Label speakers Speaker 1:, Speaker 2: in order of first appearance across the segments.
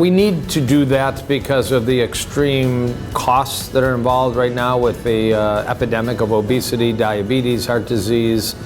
Speaker 1: We need to do that because of the extreme costs that are involved right now with the epidemic of obesity, diabetes, heart disease,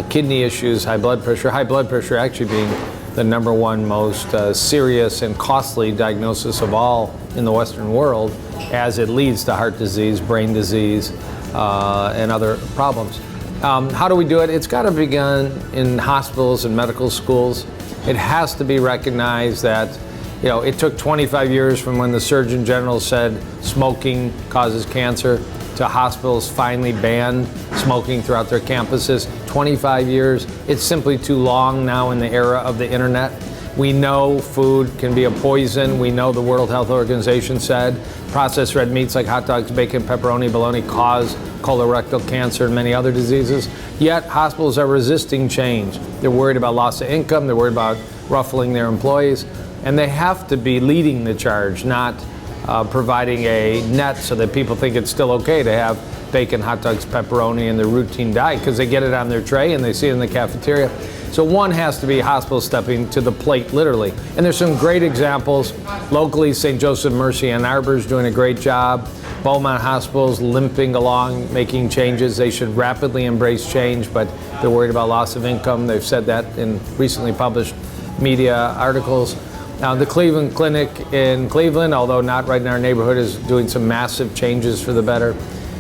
Speaker 1: kidney issues, high blood pressure. High blood pressure actually being the number one most serious and costly diagnosis of all in the Western world, as it leads to heart disease, brain disease, and other problems. How do we do it? It's got to begin in hospitals and medical schools. It has to be recognized that, you know, it took 25 years from when the Surgeon General said smoking causes cancer to hospitals finally banned smoking throughout their campuses. 25 years. It's simply too long now in the era of the internet. We know food can be a poison. We know the World Health Organization said processed red meats like hot dogs, bacon, pepperoni, bologna cause colorectal cancer and many other diseases. Yet hospitals are resisting change. They're worried about loss of income. They're worried about ruffling their employees. And they have to be leading the charge, not providing a net so that people think it's still okay to have bacon, hot dogs, pepperoni in their routine diet because they get it on their tray and they see it in the cafeteria. So one has to be hospital stepping to the plate, literally. And there's some great examples. Locally, St. Joseph Mercy Ann Arbor is doing a great job. Beaumont Hospital's limping along, making changes. They should rapidly embrace change, but they're worried about loss of income. They've said that in recently published media articles. Now, the Cleveland Clinic in Cleveland, although not right in our neighborhood, is doing some massive changes for the better.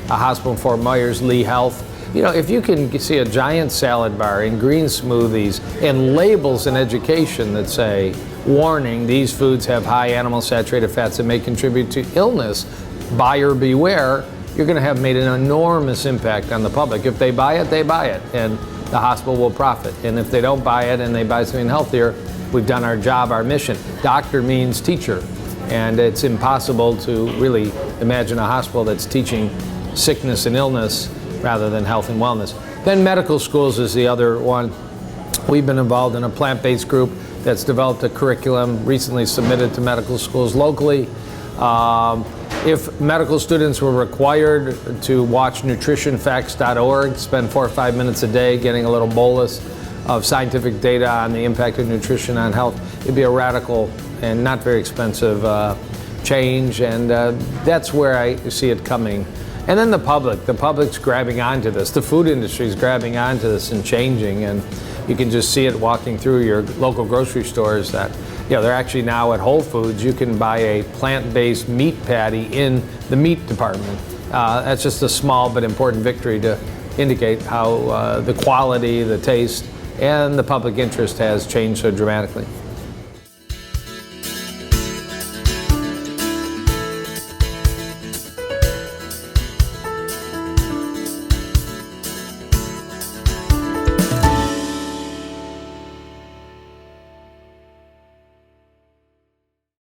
Speaker 1: A hospital in Fort Myers, MiHealth. You know, if you can see a giant salad bar and green smoothies and labels in education that say, warning, these foods have high animal saturated fats that may contribute to illness, buyer beware, you're going to have made an enormous impact on the public. If they buy it, and the hospital will profit. And if they don't buy it and they buy something healthier, we've done our job, our mission. Doctor means teacher, and it's impossible to really imagine a hospital that's teaching sickness and illness rather than health and wellness. Then medical schools is the other one. We've been involved in a plant-based group that's developed a curriculum recently submitted to medical schools locally. If medical students were required to watch nutritionfacts.org, spend 4 or 5 minutes a day getting a little bolus of scientific data on the impact of nutrition on health, it'd be a radical and not very expensive change, and that's where I see it coming. And then the public's grabbing onto this. The food industry is grabbing onto this and changing, and you can just see it walking through your local grocery stores that, you know, they're actually now at Whole Foods, you can buy a plant-based meat patty in the meat department. That's just a small but important victory to indicate how the quality, the taste, and the public interest has changed so dramatically.